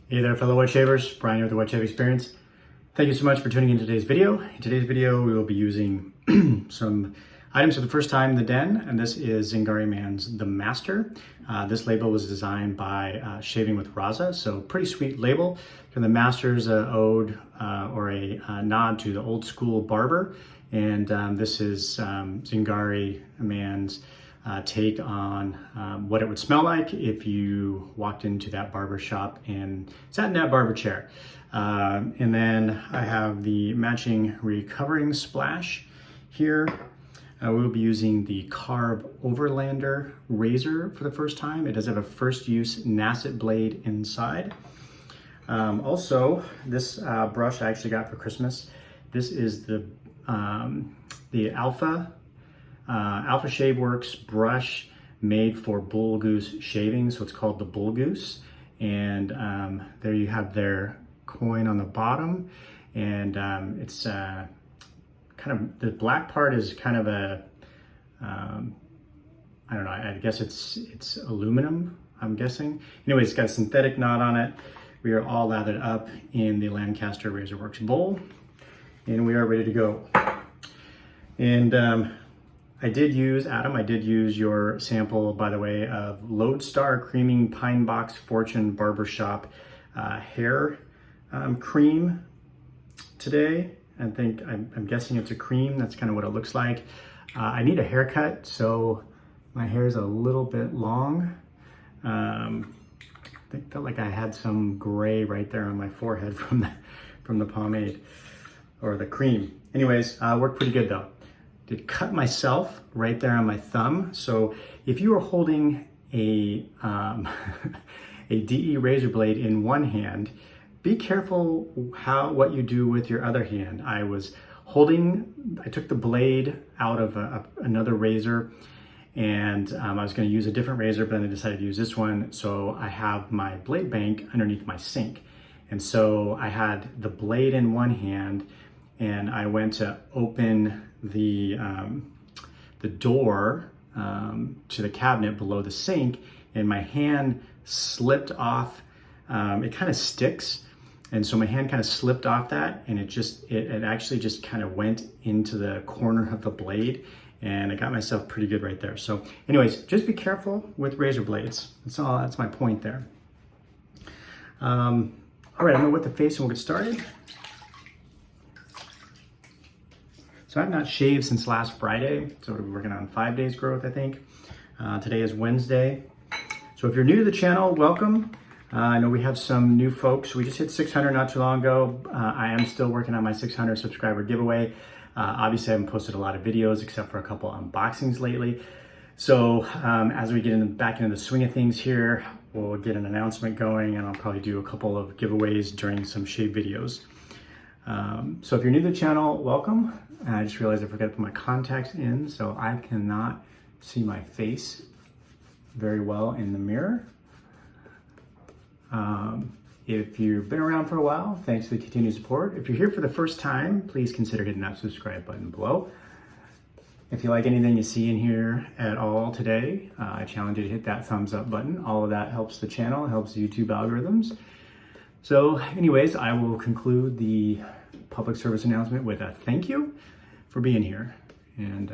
Hey there, fellow wet shavers. Brian here with the Wet Shave Experience. Thank you so much for tuning in today's video. In today's video, we will be using some items for the first time in the den, and this is Zingari Man's The Master. This label was designed by Shaving with Raza, so pretty sweet label. And the Master's an ode or a nod to the old school barber, and this is Zingari Man's take on what it would smell like if you walked into that barber shop and sat in that barber chair. And then I have the matching recovering splash here. We'll be using the Karve Overlander razor for the first time. It does have a first use Nasset blade inside. Also, this brush I actually got for Christmas. This is the Alpha Shave Works brush made for Bullgoose shaving, so it's called the Bullgoose. And there you have their coin on the bottom, and it's kind of, the black part is kind of a I don't know, I guess it's aluminum, I'm guessing. Anyways, it's got a synthetic knot on it. We are all lathered up in the Lancaster Razor Works bowl, and we are ready to go. And I did use, Adam, I did use your sample, by the way, of Lodestar Creaming Pine Box Fortune Barbershop hair cream today. I think, I'm guessing it's a cream. That's kind of what it looks like. I need a haircut, so my hair is a little bit long. I felt like I had some gray right there on my forehead from the pomade or the cream. Anyways, worked pretty good though. Did cut myself right there on my thumb. So if you are holding a a DE razor blade in one hand, be careful what you do with your other hand. I took the blade out of another razor, and I was going to use a different razor, but then I decided to use this one. So I have my blade bank underneath my sink. And so I had the blade in one hand, and I went to open the door to the cabinet below the sink, and my hand slipped off. It kind of sticks, and so my hand kind of slipped off that, and it actually just kind of went into the corner of the blade, and I got myself pretty good right there. So anyways, just be careful with razor blades. That's my point there. All right, I'm gonna wet the face and we'll get started. So I've not shaved since last Friday, so we're working on 5 days growth, I think. Today is Wednesday. So if you're new to the channel, welcome. I know we have some new folks. We just hit 600 not too long ago. I am still working on my 600 subscriber giveaway. Obviously, I haven't posted a lot of videos except for a couple unboxings lately. So as we get back into the swing of things here, we'll get an announcement going, and I'll probably do a couple of giveaways during some shave videos. So if you're new to the channel, welcome. I just realized I forgot to put my contacts in, so I cannot see my face very well in the mirror. If you've been around for a while, thanks for the continued support. If you're here for the first time, please consider hitting that subscribe button below. If you like anything you see in here at all today, I challenge you to hit that thumbs up button. All of that helps the channel, helps YouTube algorithms. So anyways, I will conclude the public service announcement with a thank you for being here. And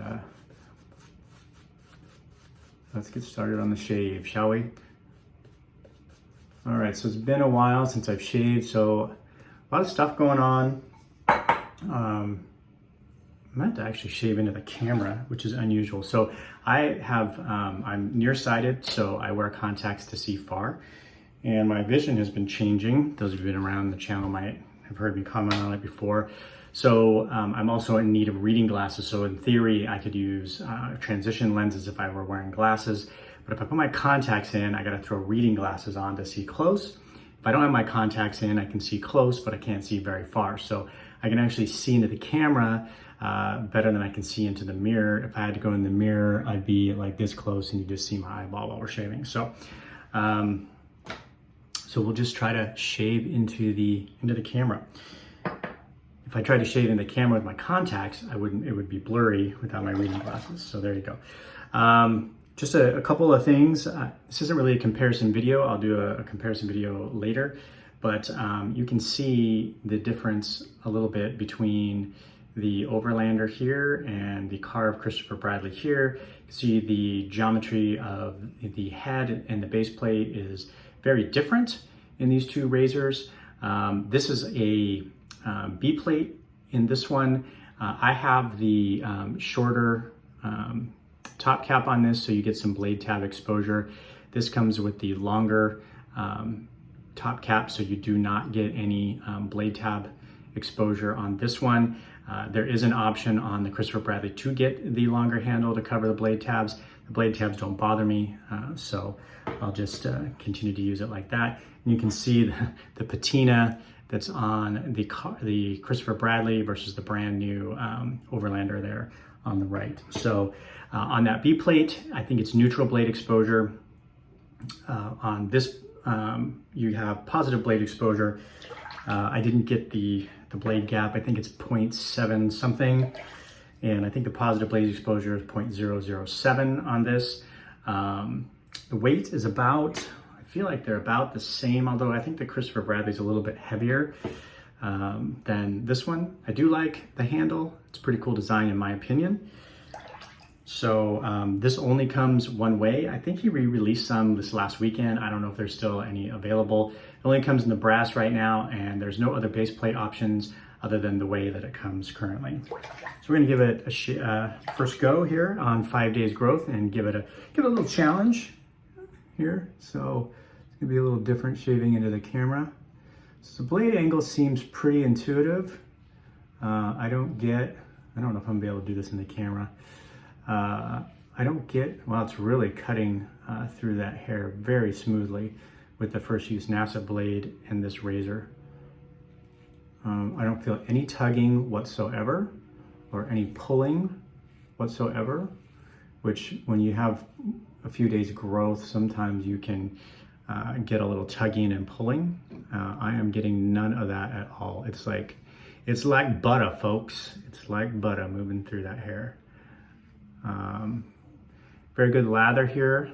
let's get started on the shave, shall we? All right, so it's been a while since I've shaved, so a lot of stuff going on. I meant to actually shave into the camera, which is unusual. So I'm nearsighted, so I wear contacts to see far. And my vision has been changing. Those of you who've been around the channel might have heard me comment on it before. So I'm also in need of reading glasses. So in theory, I could use transition lenses if I were wearing glasses. But if I put my contacts in, I gotta throw reading glasses on to see close. If I don't have my contacts in, I can see close, but I can't see very far. So I can actually see into the camera better than I can see into the mirror. If I had to go in the mirror, I'd be like this close and you just see my eyeball while we're shaving. So we'll just try to shave into the camera. If I tried to shave in the camera with my contacts, it would be blurry without my reading glasses. So there you go. Just a couple of things. This isn't really a comparison video. I'll do a comparison video later. but you can see the difference a little bit between the Overlander here and the Karve Christopher Bradley here. You can see the geometry of the head and the base plate is very different in these two razors. This is a B plate in this one. I have the shorter top cap on this, so you get some blade tab exposure. This comes with the longer top cap, so you do not get any blade tab exposure on this one. There is an option on the Christopher Bradley to get the longer handle to cover the blade tabs. The blade tabs don't bother me, so I'll just continue to use it like that. And you can see the patina that's on the Christopher Bradley versus the brand new Overlander there on the right. So on that B plate, I think it's neutral blade exposure. On this, you have positive blade exposure. I didn't get the blade gap. I think it's 0.7 something. And I think the positive blade exposure is 0.007 on this. The weight is about, I feel like they're about the same, although I think the Christopher Bradley's a little bit heavier than this one. I do like the handle. It's a pretty cool design in my opinion. So this only comes one way. I think he re-released some this last weekend. I don't know if there's still any available. It only comes in the brass right now, and there's no other base plate options other than the way that it comes currently. So we're gonna give it a first go here on 5 days growth and give it a little challenge here. So it's gonna be a little different shaving into the camera. So the blade angle seems pretty intuitive. I don't know if I'm gonna be able to do this in the camera. I don't get, well, it's really cutting through that hair very smoothly with the first use NASA blade and this razor. I don't feel any tugging whatsoever or any pulling whatsoever, which when you have a few days growth, sometimes you can get a little tugging and pulling. I am getting none of that at all. It's like butter, folks. It's like butter moving through that hair. Very good lather here.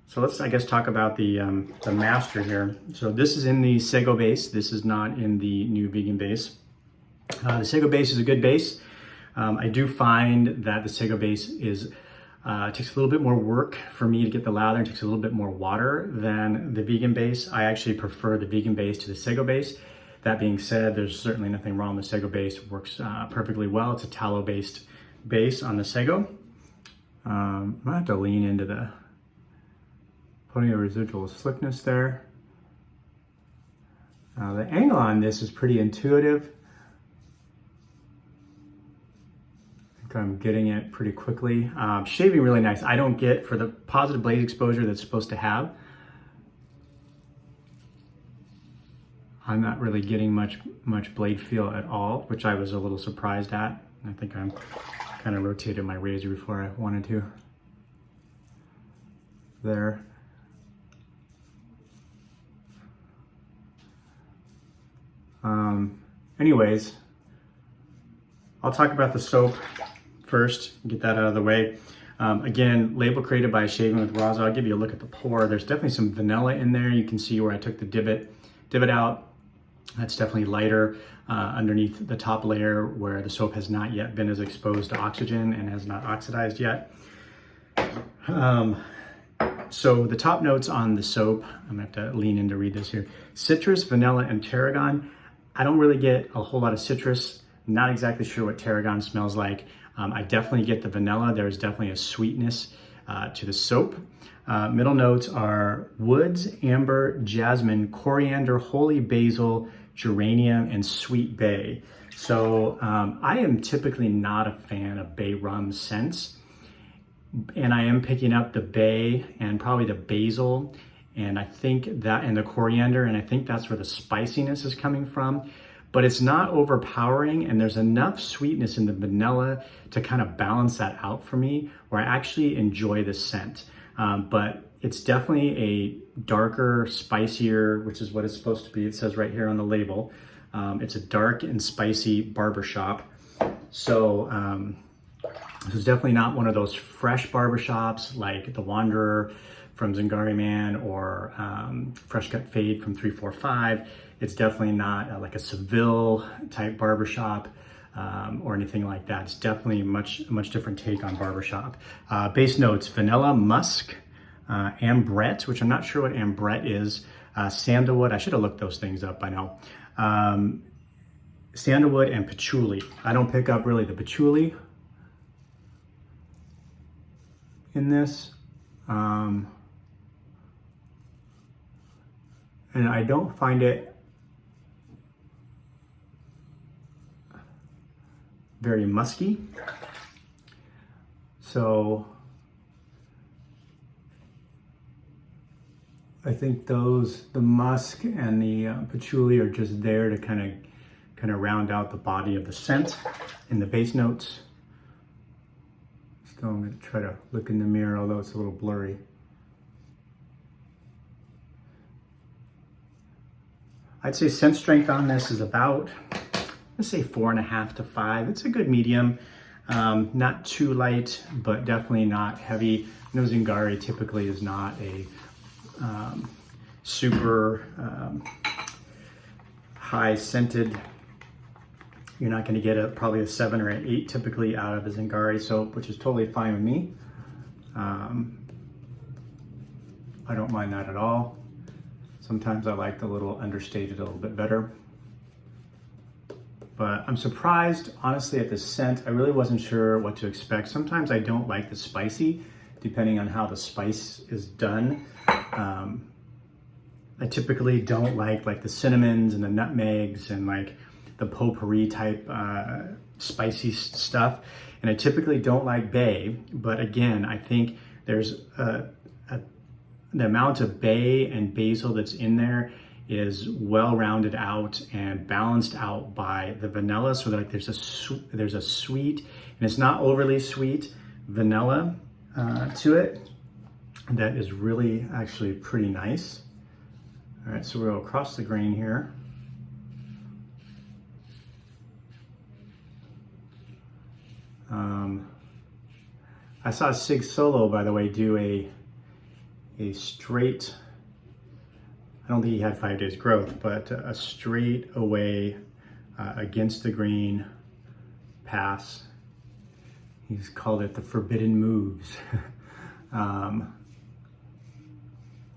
So let's, I guess, talk about the master here. So this is in the Sago base. This is not in the new vegan base. The Sago base is a good base. I do find that the Sago base takes a little bit more work for me to get the lather. It takes a little bit more water than the vegan base. I actually prefer the vegan base to the Sago base. That being said, there's certainly nothing wrong with the Sago base. It works perfectly well. It's a tallow-based base on the Sago. I might have to lean into the plenty of residual slickness there. The angle on this is pretty intuitive. I think I'm getting it pretty quickly. Shaving really nice. I don't get, for the positive blade exposure that's supposed to have, I'm not really getting much blade feel at all, which I was a little surprised at. I think I'm kind of rotated my razor before I wanted to. There. Anyways, I'll talk about the soap first, get that out of the way. Again, label created by Shaving with Raza. I'll give you a look at the pour. There's definitely some vanilla in there. You can see where I took the divot out. That's definitely lighter underneath the top layer where the soap has not yet been as exposed to oxygen and has not oxidized yet. So the top notes on the soap, I'm gonna have to lean in to read this here. Citrus, vanilla, and tarragon. I don't really get a whole lot of citrus. I'm not exactly sure what tarragon smells like. I definitely get the vanilla. There's definitely a sweetness to the soap. Middle notes are woods, amber, jasmine, coriander, holy basil, geranium, and sweet bay. So I am typically not a fan of bay rum scents, and I am picking up the bay and probably the basil, and I think that, and the coriander, and I think that's where the spiciness is coming from. But it's not overpowering, and there's enough sweetness in the vanilla to kind of balance that out for me, where I actually enjoy the scent. But it's definitely a darker, spicier, which is what it's supposed to be. It says right here on the label. It's a dark and spicy barbershop. So this is definitely not one of those fresh barbershops like the Wanderer, from Zingari Man or Fresh Cut Fade from 345. It's definitely not like a Seville type barbershop or anything like that. It's definitely a much different take on barbershop. Base notes: vanilla, musk, ambrette, which I'm not sure what ambrette is, sandalwood. I should have looked those things up by now. Sandalwood and patchouli. I don't pick up really the patchouli in this. And I don't find it very musky. So I think the musk and the patchouli are just there to kind of round out the body of the scent in the base notes. Still, I'm going to try to look in the mirror, although it's a little blurry. I'd say scent strength on this is about, let's say 4.5 to 5. It's a good medium. Not too light, but definitely not heavy. No, Zingari typically is not a super high scented. You're not going to get probably a 7 or an 8 typically out of a Zingari soap, which is totally fine with me. I don't mind that at all. Sometimes I like the little understated a little bit better. But I'm surprised, honestly, at the scent. I really wasn't sure what to expect. Sometimes I don't like the spicy, depending on how the spice is done. I typically don't like the cinnamons and the nutmegs and like the potpourri type spicy stuff. And I typically don't like bay, but again, I think there's the amount of bay and basil that's in there is well rounded out and balanced out by the vanilla. So like there's a sweet, and it's not overly sweet vanilla to it. That is really actually pretty nice. All right, so we'll go across the grain here. I saw Sig Solo, by the way, do a straight, I don't think he had 5 days growth, but a straight away against the grain pass. He's called it the forbidden moves.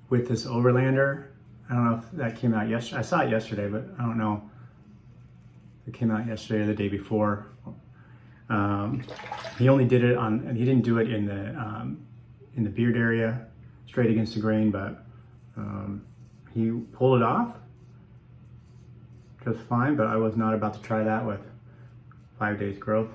With this Overlander, I don't know if that came out yesterday. I saw it yesterday, but I don't know if it came out yesterday or the day before. He only did it on, and he didn't do it in the beard area, straight against the grain, but he pulled it off just fine, but I was not about to try that with 5 days growth.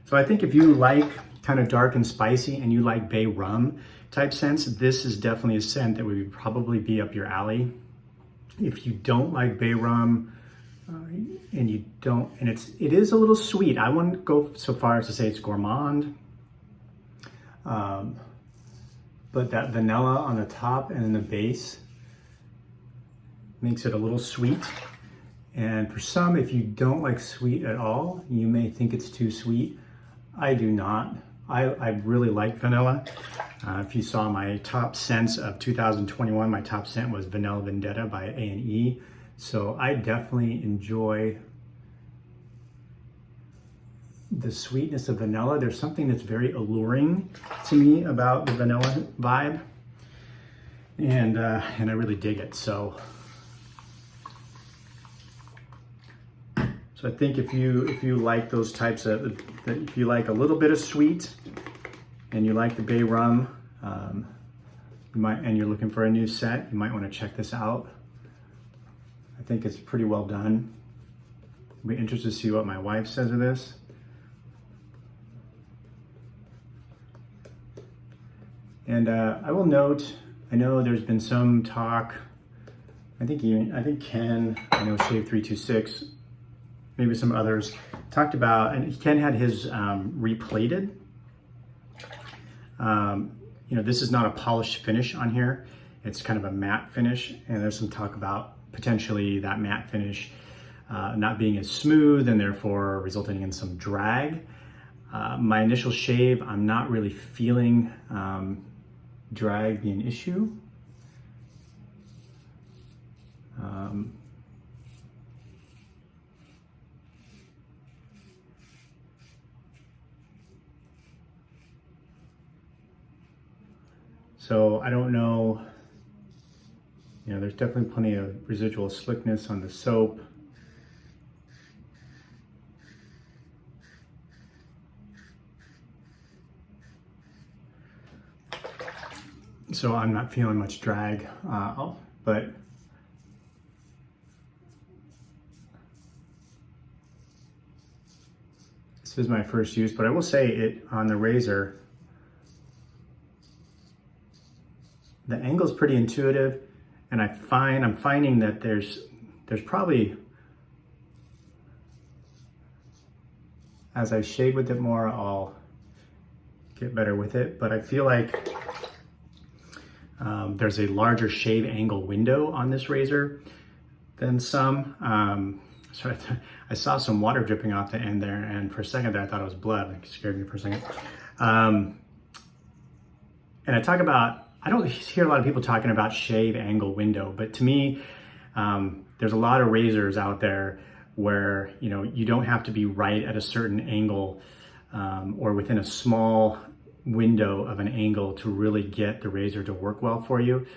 So I think if you like kind of dark and spicy and you like bay rum type scents, this is definitely a scent that would probably be up your alley. If you don't like bay rum and you don't, and it is a little sweet. I wouldn't go so far as to say it's gourmand, but that vanilla on the top and in the base makes it a little sweet. And for some, if you don't like sweet at all, you may think it's too sweet. I do not. I really like vanilla. If you saw my top scents of 2021, my top scent was Vanilla Vendetta by A&E. So I definitely enjoy the sweetness of vanilla. There's something that's very alluring to me about the vanilla vibe. And I really dig it. So I think if you like those types of, if you like a little bit of sweet and you like the bay rum, and you're looking for a new scent, you might want to check this out. I think it's pretty well done. I'll be interested to see what my wife says of this. And I will note, I know there's been some talk, I think Ken, I know Shave 326, maybe some others talked about, and Ken had his replated. You know, this is not a polished finish on here. It's kind of a matte finish, and there's some talk about potentially that matte finish not being as smooth and therefore resulting in some drag. My initial shave, I'm not really feeling drag be an issue. So I don't know, you know, there's definitely plenty of residual slickness on the soap. So I'm not feeling much drag, but this is my first use, but I will say it on the razor, the angle's pretty intuitive, and I'm finding that there's probably, as I shave with it more, I'll get better with it, but I feel like there's a larger shave angle window on this razor than some. So I saw some water dripping off the end there, and for a second there I thought it was blood. It scared me for a second. And I talk about, I don't hear a lot of people talking about shave angle window, but to me, there's a lot of razors out there where, you know, you don't have to be right at a certain angle or within a small window of an angle to really get the razor to work well for you.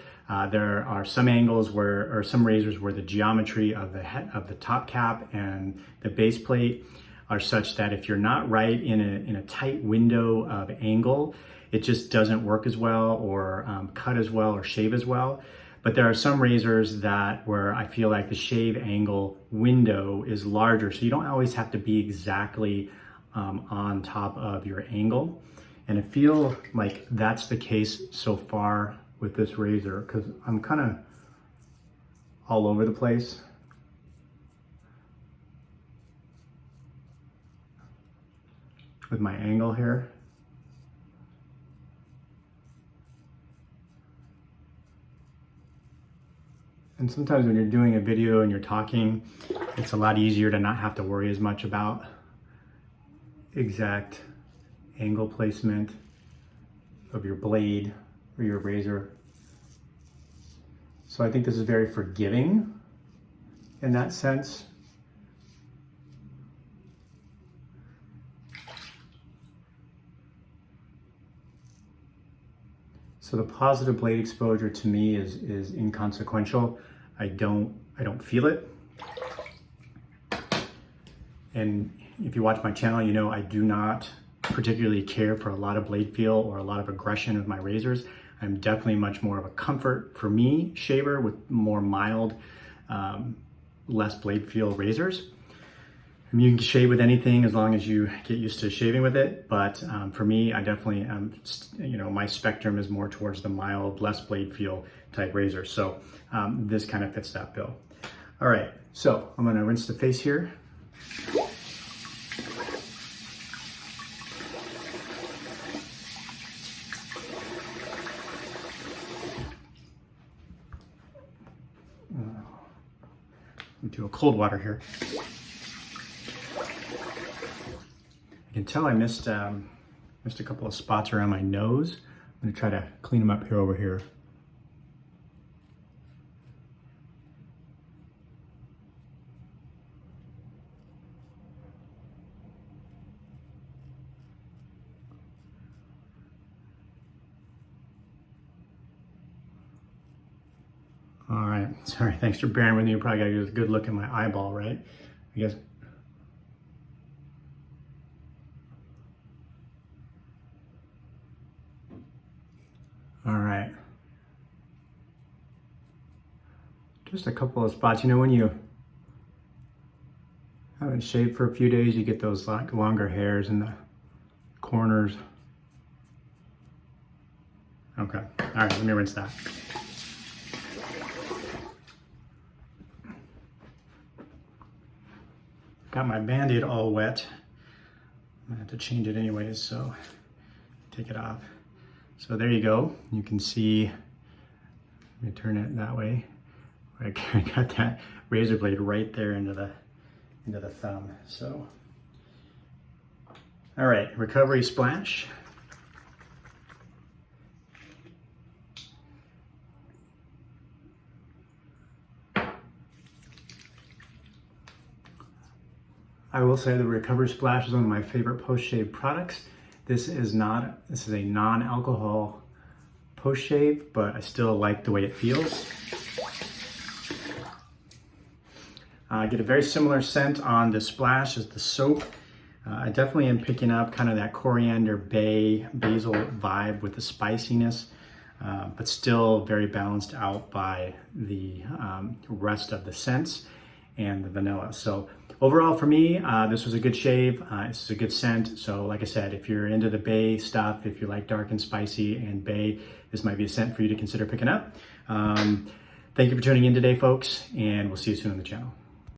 There are some angles or some razors where the geometry of the top cap and the base plate are such that if you're not right in a tight window of angle, it just doesn't work as well, or cut as well, or shave as well. But there are some razors where I feel like the shave angle window is larger, so you don't always have to be exactly on top of your angle. And I feel like that's the case so far with this razor, because I'm kind of all over the place. With my angle here. And sometimes when you're doing a video and you're talking, it's a lot easier to not have to worry as much about exact angle placement of your blade or your razor. So I think this is very forgiving in that sense. So the positive blade exposure to me is inconsequential. I don't feel it. And if you watch my channel, you know I do not particularly care for a lot of blade feel or a lot of aggression with my razors. I'm definitely much more of a comfort for me shaver with more mild, less blade feel razors. I mean, you can shave with anything as long as you get used to shaving with it, but for me, I definitely you know, my spectrum is more towards the mild, less blade feel type razor. So this kind of fits that bill. All right, so I'm gonna rinse the face here. Do a cold water here. I can tell I missed a couple of spots around my nose. I'm gonna try to clean them up here over here. All right, sorry, thanks for bearing with me. You probably gotta get a good look at my eyeball, right? I guess. All right. Just a couple of spots. You know, when you haven't shaved for a few days, you get those like longer hairs in the corners. Okay, all right, let me rinse that. Got my Band-Aid all wet. I'm gonna have to change it anyways, so take it off. So there you go. You can see, let me turn it that way. I got that razor blade right there into the thumb. So, all right, recovery splash. I will say the Recovery Splash is one of my favorite post-shave products. This is a non-alcohol post-shave, but I still like the way it feels. I get a very similar scent on the Splash as the soap. I definitely am picking up kind of that coriander basil vibe with the spiciness, but still very balanced out by the rest of the scents and the vanilla. So overall for me, this was a good shave. This is a good scent. So like I said, if you're into the bay stuff, if you like dark and spicy and bay, this might be a scent for you to consider picking up. Thank you for tuning in today, folks, and we'll see you soon on the channel.